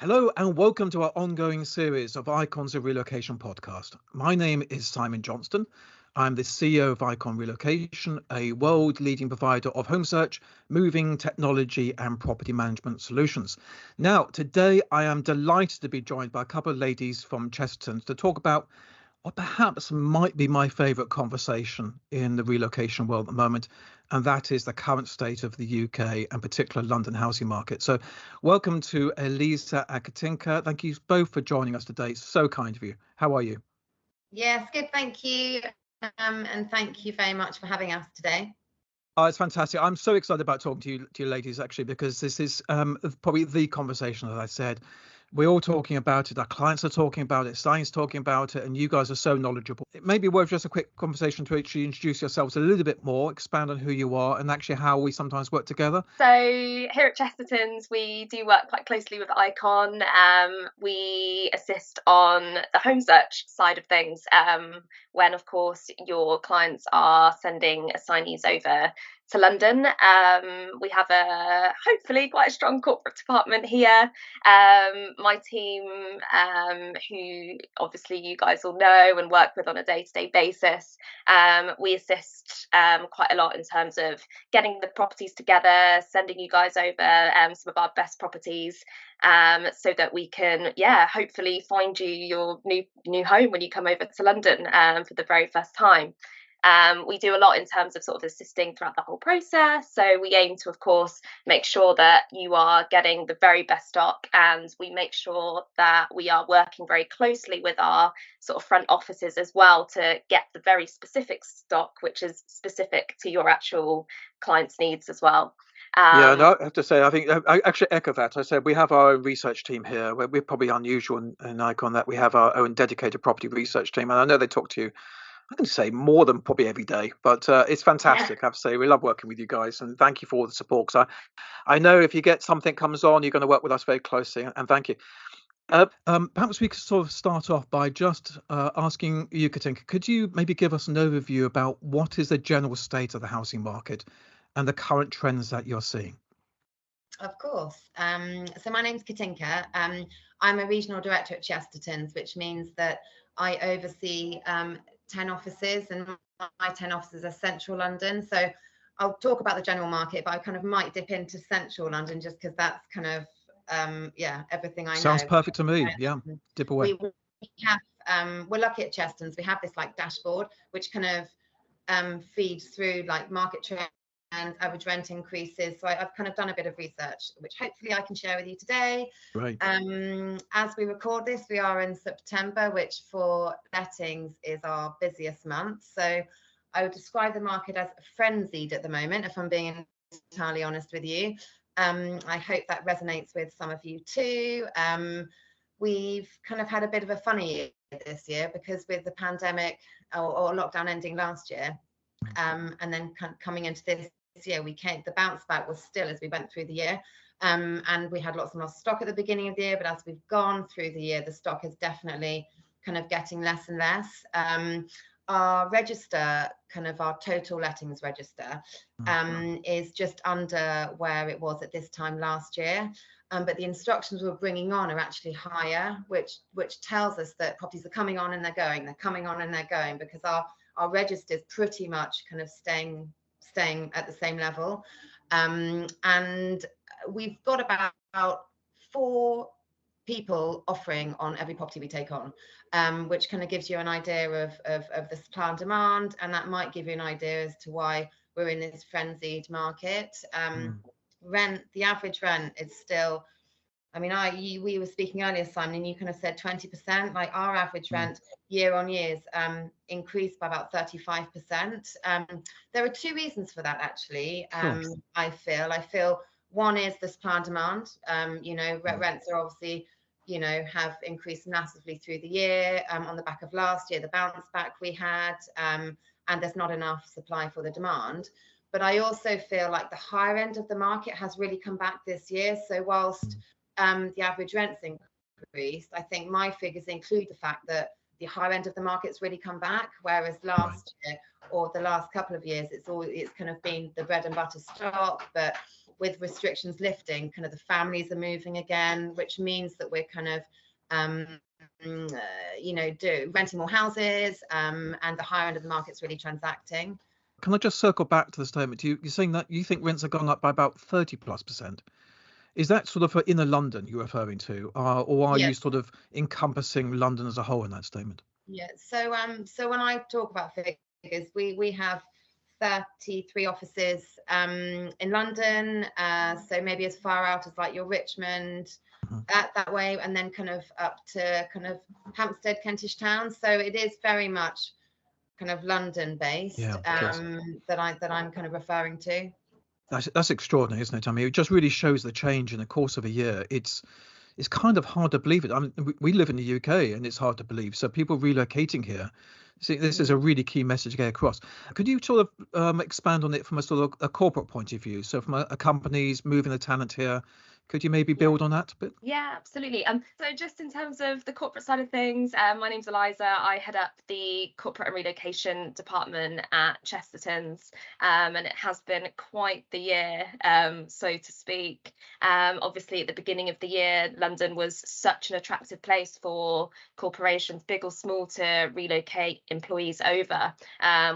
Hello and welcome to our ongoing series of Icons of Relocation podcast. My name is Simon Johnston. I'm the CEO of Icon Relocation, a world leading provider of home search, moving technology and property management solutions. Now, today I am delighted to be joined by a couple of ladies from Chestertons to talk about what perhaps might be my favourite conversation in the relocation world at the moment, and that is the current state of the UK and particular London housing market. So welcome to Eliza and Katinka. Thank you both for joining us today. It's so kind of you. How are you? Yes, good, thank you. And thank you very much for having us today. Oh, it's fantastic. I'm so excited about talking to you ladies, actually, because this is probably the conversation, as I said. We're all talking about it. Our clients are talking about it. Science talking about it. And you guys are so knowledgeable. It may be worth just a quick conversation to actually introduce yourselves a little bit more, expand on who you are and actually how we sometimes work together. So here at Chestertons, we do work quite closely with Icon. We assist on the home search side of things when, of course, your clients are sending assignees over to London. We have hopefully quite a strong corporate department here. My team, who obviously you guys all know and work with on a day-to-day basis, we assist quite a lot in terms of getting the properties together, sending you guys over some of our best properties, so that we can, hopefully find you your new home when you come over to London for the very first time. We do a lot in terms of sort of assisting throughout the whole process. So we aim to, of course, make sure that you are getting the very best stock, and we make sure that we are working very closely with our sort of front offices as well to get the very specific stock, which is specific to your actual client's needs as well. Yeah, no, I have to say, I think I actually echo that. I said we have our own research team here. We're probably unusual in Icon that we have our own dedicated property research team. And I know they talk to you, I can say more than probably every day, but it's fantastic. I have to say, we love working with you guys, and thank you for all the support. Because I know if you get something comes on, you're going to work with us very closely, and thank you. Perhaps we could sort of start off by just asking you, Katinka, could you maybe give us an overview about what is the general state of the housing market and the current trends that you're seeing? Of course. So my name's Katinka. I'm a regional director at Chestertons, which means that I oversee 10 offices, and my 10 offices are central London. So I'll talk about the general market, but I kind of might dip into central London just because that's kind of everything I know. Sounds perfect to me. Yeah, dip away. We have we're lucky at Chestertons. We have this like dashboard which kind of feeds through like market trends and average rent increases. So I've kind of done a bit of research, which hopefully I can share with you today. Right. As we record this, we are in September, which for lettings is our busiest month. So I would describe the market as frenzied at the moment, if I'm being entirely honest with you. I hope that resonates with some of you too. We've kind of had a bit of a funny year this year because with the pandemic or lockdown ending last year, and then coming into this year, the bounce back was still as we went through the year, and we had lots and lots of stock at the beginning of the year, but as we've gone through the year, the stock is definitely kind of getting less and less. Our register, kind of our total lettings register, is just under where it was at this time last year, but the instructions we're bringing on are actually higher, which tells us that properties are coming on and they're coming on and they're going, because our register is pretty much kind of staying at the same level, and we've got about 4 people offering on every property we take on, which kind of gives you an idea of the supply and demand, and that might give you an idea as to why we're in this frenzied market. The average rent is still, I mean, we were speaking earlier, Simon, and you kind of said 20%. Like our average rent year on year increased by about 35%. There are 2 reasons for that, actually. I feel one is the supply and demand. Rents are obviously, have increased massively through the year on the back of last year, the bounce back we had, and there's not enough supply for the demand. But I also feel like the higher end of the market has really come back this year. So whilst the average rents increased, I think my figures include the fact that the higher end of the market's really come back, whereas last year or the last couple of years, it's kind of been the bread and butter stock. But with restrictions lifting, kind of the families are moving again, which means that we're kind of renting more houses, and the higher end of the market's really transacting. Can I just circle back to the statement? You're saying that you think rents have gone up by about 30+%. Is that sort of for inner London you're referring to, or are you sort of encompassing London as a whole in that statement? Yeah. So when I talk about figures, we have 33 offices in London, so maybe as far out as like your Richmond, that way, and then kind of up to kind of Hampstead, Kentish Town. So it is very much kind of London based, that I'm kind of referring to. That's extraordinary, isn't it? I mean, it just really shows the change in the course of a year. It's kind of hard to believe it. I mean, we live in the UK and it's hard to believe. So people relocating here, see, this is a really key message to get across. Could you sort of expand on it from a sort of a corporate point of view? So from a company's moving a tenant here, could you maybe build on that a bit? Yeah, absolutely. So just in terms of the corporate side of things, my name's Eliza. I head up the corporate and relocation department at Chestertons, and it has been quite the year, so to speak. Obviously, at the beginning of the year, London was such an attractive place for corporations, big or small, to relocate employees over.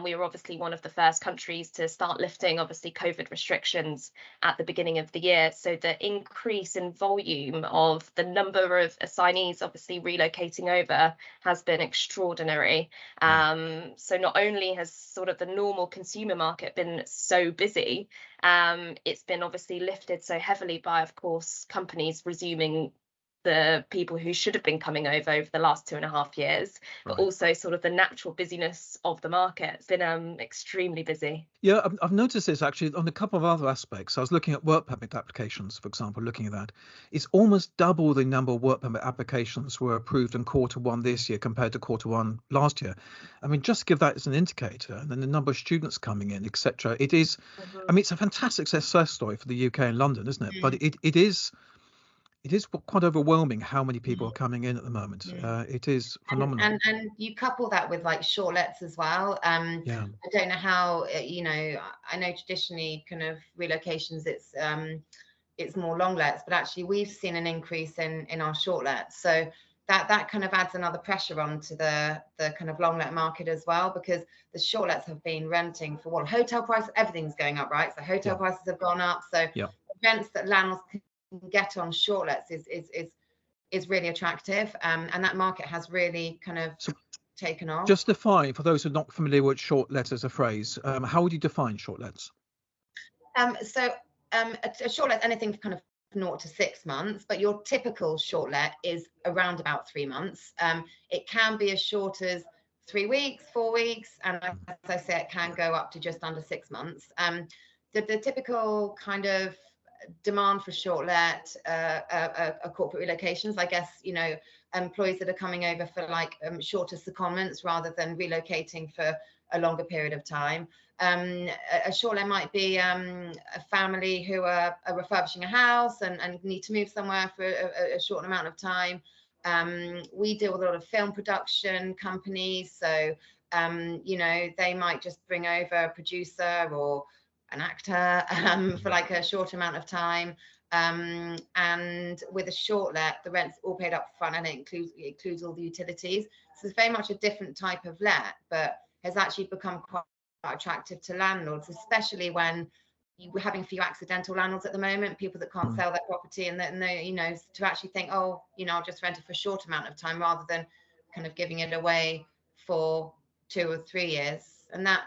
We were obviously one of the first countries to start lifting, obviously, COVID restrictions at the beginning of the year. So the increase in volume of the number of assignees obviously relocating over has been extraordinary. So not only has sort of the normal consumer market been so busy, it's been obviously lifted so heavily by, of course, companies resuming the people who should have been coming over the last 2.5 years, but also sort of the natural busyness of the market. It's been extremely busy. Yeah, I've noticed this actually on a couple of other aspects. I was looking at work permit applications, for example, looking at that. It's almost double the number of work permit applications were approved in Q1 this year compared to Q1 last year. I mean, just give that as an indicator, and then the number of students coming in, etc. It is, I mean, it's a fantastic success story for the UK and London, isn't it? But it is quite overwhelming how many people are coming in at the moment. It is phenomenal. And you couple that with like short lets as well. I don't know how, I know traditionally kind of relocations, it's more long lets, but actually we've seen an increase in our short lets. So that kind of adds another pressure onto the kind of long let market as well, because the short lets have been renting for what, hotel prices, everything's going up, right? So hotel prices have gone up. So the rents that landlords can get on short lets is really attractive, and that market has really kind of taken off. Just define, for those who are not familiar with short let as a phrase, how would you define short lets? So a short let, anything kind of 0 to 6 months, but your typical short let is around about 3 months. It can be as short as 3 weeks, 4 weeks, and as I say, it can go up to just under 6 months. The typical kind of demand for short let corporate relocations, I guess, employees that are coming over for like shorter secondments rather than relocating for a longer period of time. A short let might be a family who are refurbishing a house and need to move somewhere for a short amount of time. We deal with a lot of film production companies, so they might just bring over a producer or an actor for like a short amount of time, and with a short let, the rent's all paid up front and it includes all the utilities. So it's very much a different type of let, but has actually become quite attractive to landlords, especially when we're having few accidental landlords at the moment, people that can't sell their property, and they, to actually think, I'll just rent it for a short amount of time rather than kind of giving it away for 2 or 3 years, and that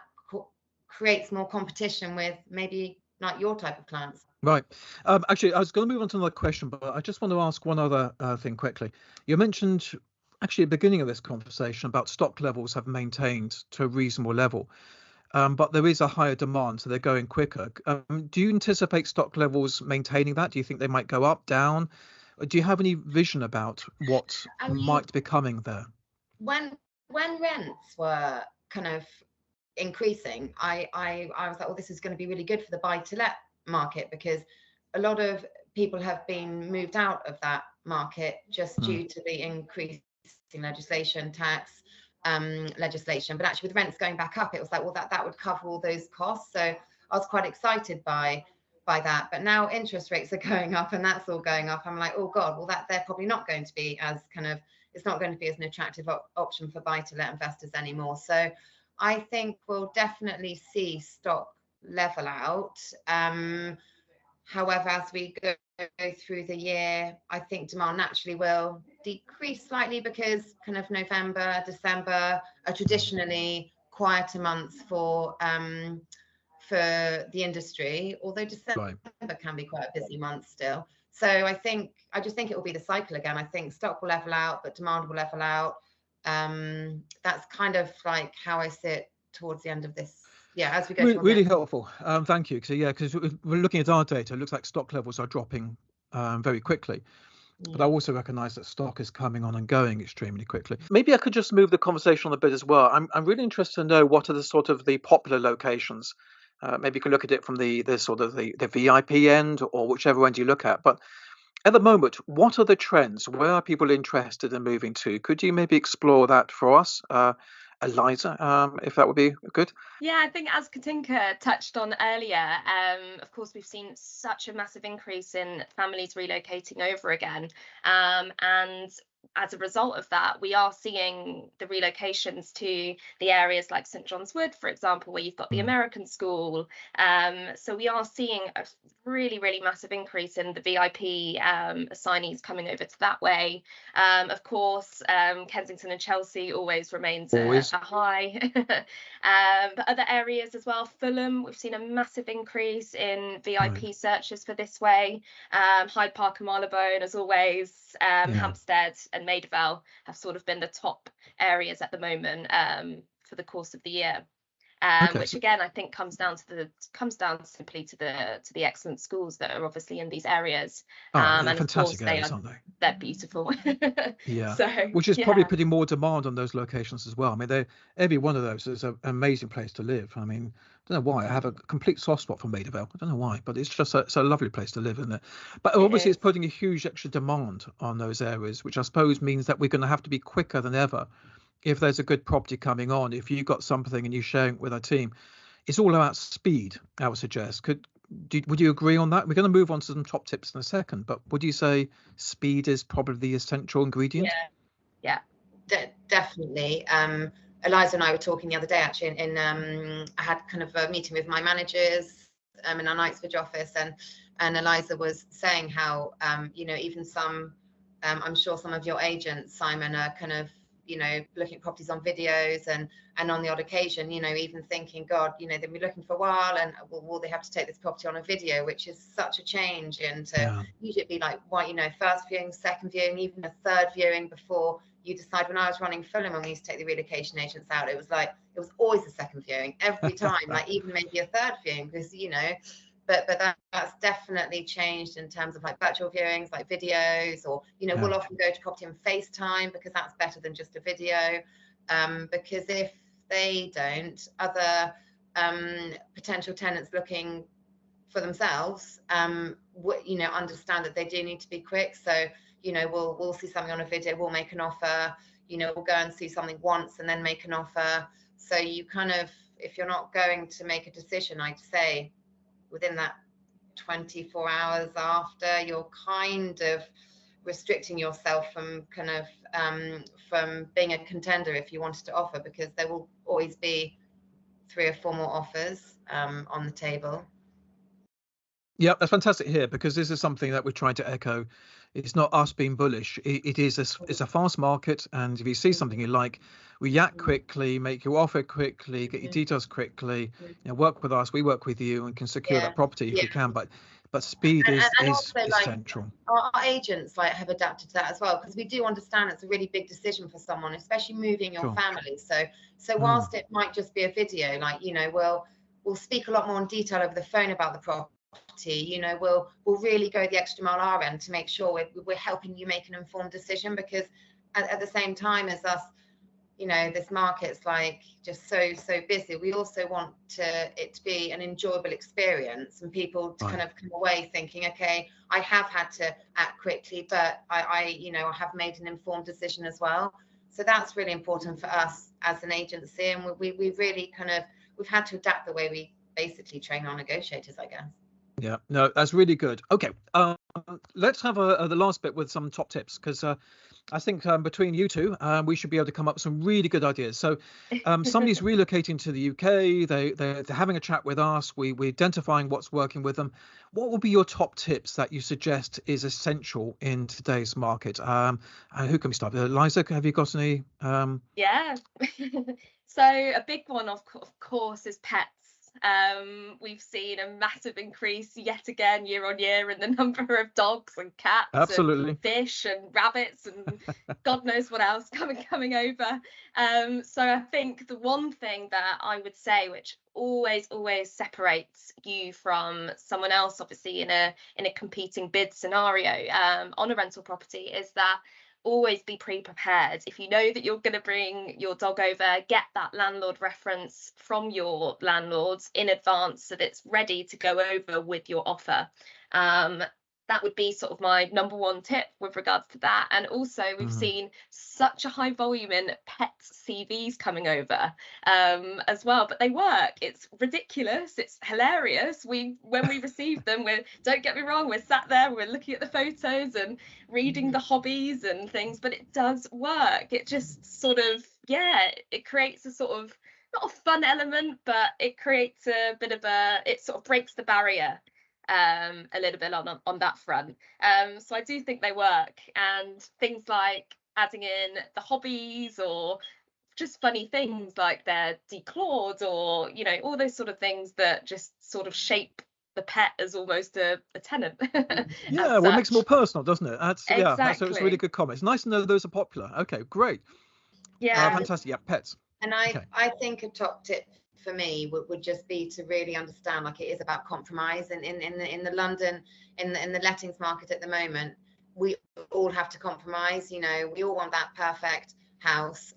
creates more competition with maybe not your type of clients. Right. Actually, I was going to move on to another question, but I just want to ask one other thing quickly. You mentioned actually at the beginning of this conversation about stock levels have maintained to a reasonable level, but there is a higher demand, so they're going quicker. Do you anticipate stock levels maintaining that? Do you think they might go up, down? Do you have any vision about what might be coming there? When rents were kind of increasing, I was like, well, this is going to be really good for the buy to let market, because a lot of people have been moved out of that market just due to the increase in legislation, tax legislation. But actually with rents going back up, it was like, well, that would cover all those costs. So I was quite excited by by that. But now interest rates are going up and that's all going up. I'm like, oh God, well they're probably not going to be as it's not going to be as an attractive option for buy-to-let investors anymore. So I think we'll definitely see stock level out. However, as we go through the year, I think demand naturally will decrease slightly because kind of November, December are traditionally quieter months for the industry, although December can be quite a busy month still. So I just think it will be the cycle again. I think stock will level out, but demand will level out. That's kind of like how I sit towards the end of this. Yeah, as we go. Really helpful. Thank you. So yeah, because we're looking at our data, it looks like stock levels are dropping very quickly. But I also recognise that stock is coming on and going extremely quickly. Maybe I could just move the conversation on a bit as well. I'm really interested to know what are the sort of the popular locations. Maybe you can look at it from the sort of the VIP end or whichever end you look at. But at the moment, what are the trends? Where are people interested in moving to? Could you maybe explore that for us, Eliza, if that would be good? Yeah, I think as Katinka touched on earlier, of course, we've seen such a massive increase in families relocating over again. And as a result of that, we are seeing the relocations to the areas like St John's Wood, for example, where you've got the American school. So we are seeing a really, really massive increase in the VIP assignees coming over to that way. Of course, Kensington and Chelsea always remains a high. But other areas as well, Fulham, we've seen a massive increase in VIP searches for this way. Hyde Park and Marylebone, as always, Hampstead and Maida Vale have sort of been the top areas at the moment for the course of the year. Which again I think comes down simply to the excellent schools that are obviously in these areas. And of course they're beautiful. Yeah. So, which is probably putting more demand on those locations as well. I mean, every one of those is an amazing place to live. I mean, I don't know why I have a complete soft spot for Maida Vale. I don't know why, but it's just it's a lovely place to live, isn't it? But obviously it's putting a huge extra demand on those areas, which I suppose means that we're going to have to be quicker than ever. If there's a good property coming on, if you've got something and you're sharing it with our team, it's all about speed, I would suggest. Would you agree on that? We're going to move on to some top tips in a second, but would you say speed is probably the essential ingredient? Yeah, definitely. Eliza and I were talking the other day, actually, I had kind of a meeting with my managers in our Knightsbridge office, and Eliza was saying how, even some, I'm sure some of your agents, Simon, are kind of, looking at properties on videos and on the odd occasion, even thinking, God, they've been looking for a while and will they have to take this property on a video, which is such a change. And usually it'd be like, first viewing, second viewing, even a third viewing before you decide. When I was running Fulham and we used to take the relocation agents out, it was always a second viewing every time, like even maybe a third viewing, because, but that's definitely changed in terms of like virtual viewings, like videos, or we'll often go to property and FaceTime because that's better than just a video. Because if they don't, other potential tenants looking for themselves, understand that they do need to be quick. So we'll see something on a video, we'll make an offer. We'll go and see something once and then make an offer. So you kind of, if you're not going to make a decision, I'd say within that 24 hours after, you're kind of restricting yourself from kind of from being a contender if you wanted to offer, because there will always be 3 or 4 more offers on the table. Yeah, that's fantastic here, because this is something that we're trying to echo. It's not us being bullish. It's a fast market, and if you see something you like, react quickly, make your offer quickly, get your details quickly, work with us, we work with you, and can secure that property if we can. But speed is essential. Our agents have adapted to that as well, because we do understand it's a really big decision for someone, especially moving your family. So whilst it might just be a video, we'll speak a lot more in detail over the phone about the property. We'll really go the extra mile our end to make sure we're helping you make an informed decision, because at the same time as us, this market's just so busy. We also want it to be an enjoyable experience, and people to kind of come away thinking, okay, I have had to act quickly, but I have made an informed decision as well. So that's really important for us as an agency, and we really we've had to adapt the way we basically train our negotiators, I guess. Yeah, no, that's really good. Okay, let's have the last bit with some top tips, because I think between you two, we should be able to come up with some really good ideas. So, somebody's relocating to the UK. They're having a chat with us. We're identifying what's working with them. What would be your top tips that you suggest is essential in today's market? And who can we start with? Eliza, have you got any? Yeah. So a big one, of course, is pets. We've seen a massive increase yet again year on year in the number of dogs and cats Absolutely. and fish and rabbits and God knows what else coming over. So I think the one thing that I would say, which always separates you from someone else, obviously in a competing bid scenario on a rental property, is that always be pre-prepared. If you know that you're going to bring your dog over, get that landlord reference from your landlords in advance so that it's ready to go over with your offer. That would be sort of my number one tip with regards to that. And also we've seen such a high volume in pets CVs coming over as well, but they work. It's ridiculous, it's hilarious. When we receive them, don't get me wrong, we're sat there, we're looking at the photos and reading the hobbies and things, but it does work. It just sort of, it creates a sort of, not a fun element, but it creates a bit of it sort of breaks the barrier a little bit on that front. So I do think they work, and things like adding in the hobbies or just funny things like they're declawed, or all those sort of things that just sort of shape the pet as almost a tenant. Yeah, well, it makes it more personal, doesn't it? Exactly. It's a really good comment. It's nice to know those are popular. Okay, great. Yeah. Fantastic. Yeah, pets. And I think a top tip for me would just be to really understand, like, it is about compromise. And in the London, in the lettings market at the moment, we all have to compromise. We all want that perfect house,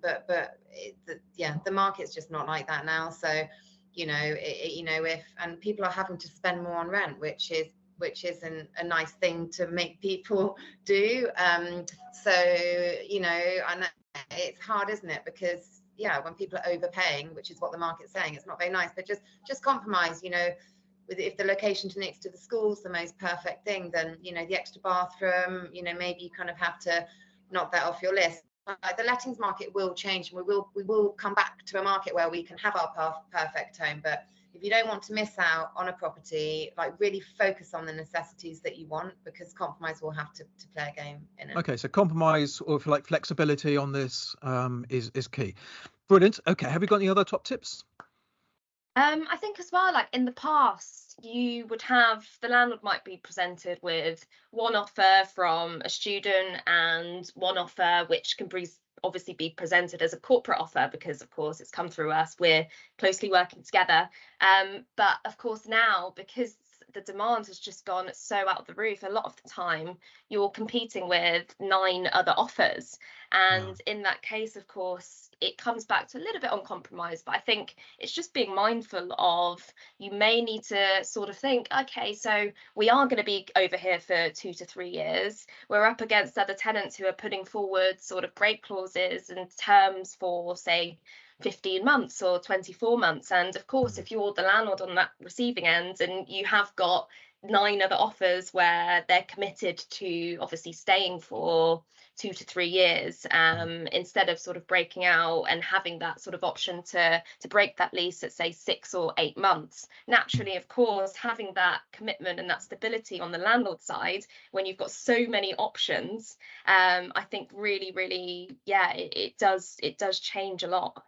but the market's just not like that now. So if and people are having to spend more on rent, which is a nice thing to make people do. So and it's hard, isn't it? Because when people are overpaying, which is what the market's saying, it's not very nice. But just compromise. If the location next to the school's the most perfect thing, then the extra bathroom, maybe you kind of have to knock that off your list. The lettings market will change, and we will come back to a market where we can have our perfect home. But if you don't want to miss out on a property, like, really focus on the necessities that you want, because compromise will have to play a game in it. Okay, so compromise or like flexibility on this is key. Brilliant. Okay, have you got any other top tips? I think as well, like in the past, you would have the landlord might be presented with one offer from a student and one offer which can obviously be presented as a corporate offer, because of course it's come through us, we're closely working together. But of course now, because the demand has just gone so out of the roof, a lot of the time you're competing with 9 other offers, and in that case, of course, it comes back to a little bit on compromise. But I think it's just being mindful of, you may need to sort of think, okay, so we are going to be over here for 2 to 3 years, we're up against other tenants who are putting forward sort of break clauses and terms for, say, 15 months or 24 months. And of course, if you're the landlord on that receiving end and you have got 9 other offers where they're committed to obviously staying for 2 to 3 years, instead of sort of breaking out and having that sort of option to break that lease at, say, 6 or 8 months, naturally, of course, having that commitment and that stability on the landlord side when you've got so many options, I think really, it does change a lot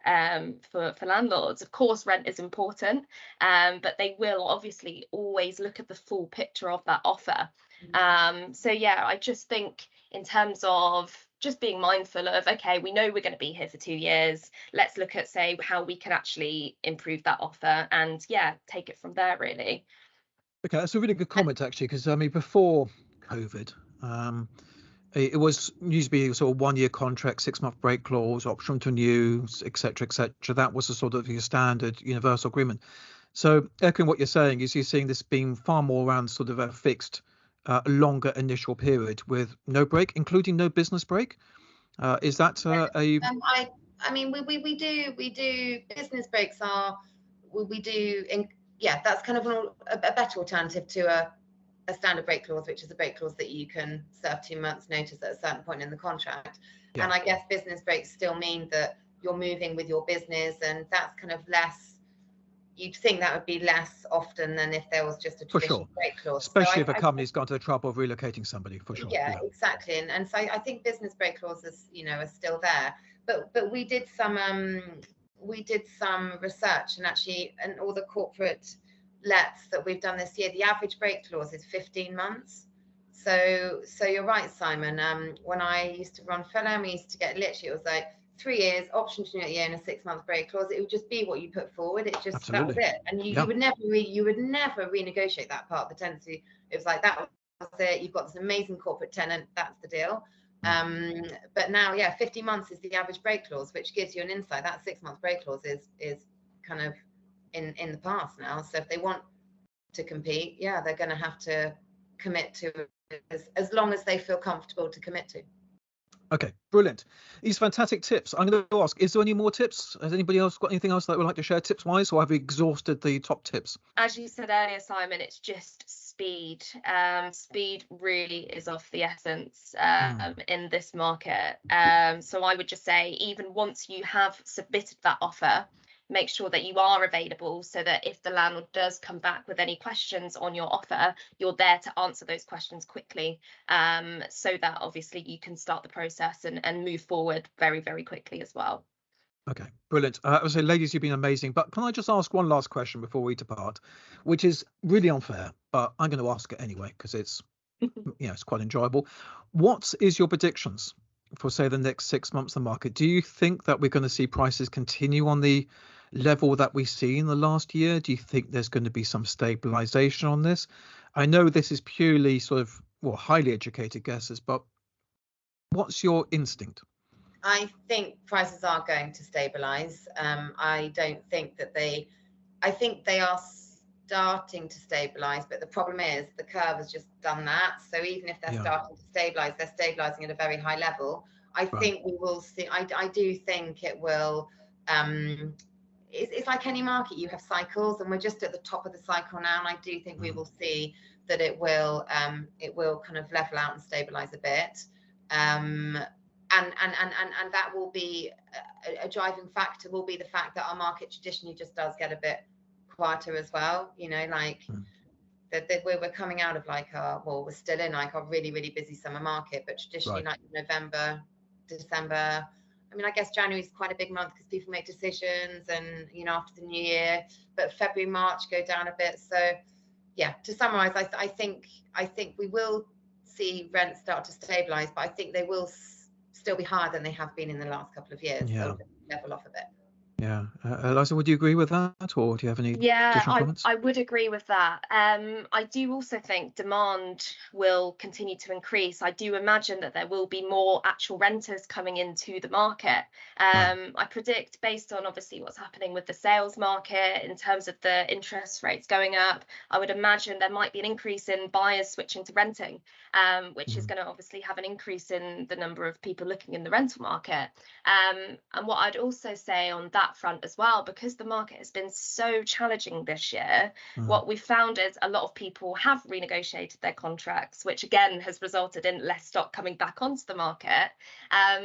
for landlords. Of course, rent is important, but they will obviously always look at the full picture of that offer. So I just think, in terms of just being mindful of, okay, we know we're going to be here for 2 years, let's look at, say, how we can actually improve that offer, and take it from there, really. Okay, that's a really good comment, actually, because I mean, before COVID, it was used to be sort of 1-year contract, 6-month break clause, option to renew, etc., etc. That was a sort of your standard universal agreement. So echoing what you're saying, is you're seeing this being far more around sort of a fixed, longer initial period with no break, including no business break. Is that I mean, we do business breaks we do yeah, that's kind of a better alternative to a standard break clause, which is a break clause that you can serve 2 months notice at a certain point in the contract. Yeah. And I guess business breaks still mean that you're moving with your business, and that's kind of less, you'd think that would be less often than if there was just a traditional break clause. Especially if a company's gone to the trouble of relocating somebody, for sure. Yeah, exactly. And so I think business break clauses, you know, are still there. But we did some research, and actually, and all the corporate lets that we've done this year, the average break clause is 15 months. So you're right, Simon. When I used to run Fulham, we used to get, literally, it was like 3 years, option to renew a year, and a 6-month break clause. It would just be what you put forward. It just, that was it. And you would never renegotiate that part of the tenancy. It was like, that was it. You've got this amazing corporate tenant. That's the deal. But now, yeah, 50 months is the average break clause, which gives you an insight. That 6-month break clause is kind of in the past now. So if they want to compete, yeah, they're going to have to commit to as long as they feel comfortable to commit to. Okay, brilliant. These fantastic tips. I'm going to ask, is there any more tips? Has anybody else got anything else that would like to share tips wise, or have we exhausted the top tips? As you said earlier, Simon, it's just speed. Speed really is of the essence in this market. So I would just say, even once you have submitted that offer, make sure that you are available, so that if the landlord does come back with any questions on your offer, you're there to answer those questions quickly, so that obviously you can start the process and move forward very, very quickly as well. Okay, brilliant. I would say, ladies, you've been amazing. But can I just ask one last question before we depart, which is really unfair, but I'm going to ask it anyway because it's, it's quite enjoyable. What is your predictions for, say, the next 6 months of the market? Do you think that we're going to see prices continue on the level that we've seen the last year? Do you think there's going to be some stabilisation on this? I know this is purely sort of, well, highly educated guesses, but what's your instinct? I think prices are going to stabilise. I don't think that I think they are starting to stabilise, but the problem is the curve has just done that. So even if they're starting to stabilise, they're stabilising at a very high level. I think we will see, I do think it will, it's like any market, you have cycles, and we're just at the top of the cycle now, and I do think we will see that it will kind of level out and stabilise a bit. And that will be a driving factor, will be the fact that our market traditionally just does get a bit quieter as well. You know, like we're coming out of like we're still in like our really, really busy summer market, but traditionally like November, December, I mean, I guess January is quite a big month because people make decisions, and after the new year, but February, March go down a bit. So yeah, to summarize, I think we will see rents start to stabilize, but I think they will still be higher than they have been in the last couple of years. So level off a bit. Yeah. Eliza, would you agree with that, or do you have any additional comments? I would agree with that. I do also think demand will continue to increase. I do imagine that there will be more actual renters coming into the market. I predict, based on obviously what's happening with the sales market in terms of the interest rates going up, I would imagine there might be an increase in buyers switching to renting, which is going to obviously have an increase in the number of people looking in the rental market. And what I'd also say on that front as well, because the market has been so challenging this year, what we've found is a lot of people have renegotiated their contracts, which again has resulted in less stock coming back onto the market.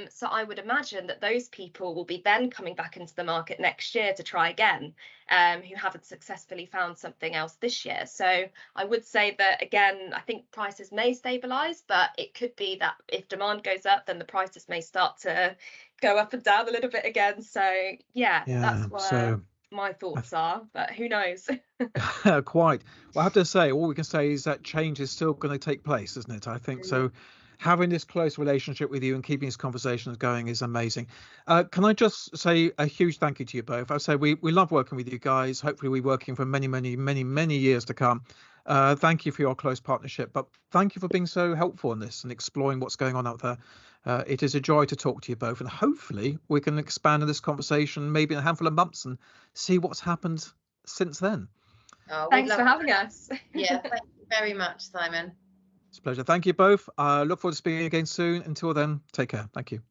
So I would imagine that those people will be then coming back into the market next year to try again, who haven't successfully found something else this year. So I would say that, again, I think prices may stabilise, but it could be that if demand goes up, then the prices may start to go up and down a little bit again. So that's where my thoughts are, but who knows? Quite. Well, I have to say, all we can say is that change is still going to take place, isn't it? I think so. Having this close relationship with you and keeping these conversations going is amazing. Can I just say a huge thank you to you both? I say we love working with you guys. Hopefully we're working for many, many, many, many years to come. Thank you for your close partnership, but thank you for being so helpful in this and exploring what's going on out there. It is a joy to talk to you both, and hopefully we can expand on this conversation maybe in a handful of months and see what's happened since then. Thanks for having us. Yeah, thank you very much, Simon. It's a pleasure. Thank you both. Look forward to speaking again soon. Until then, take care. Thank you.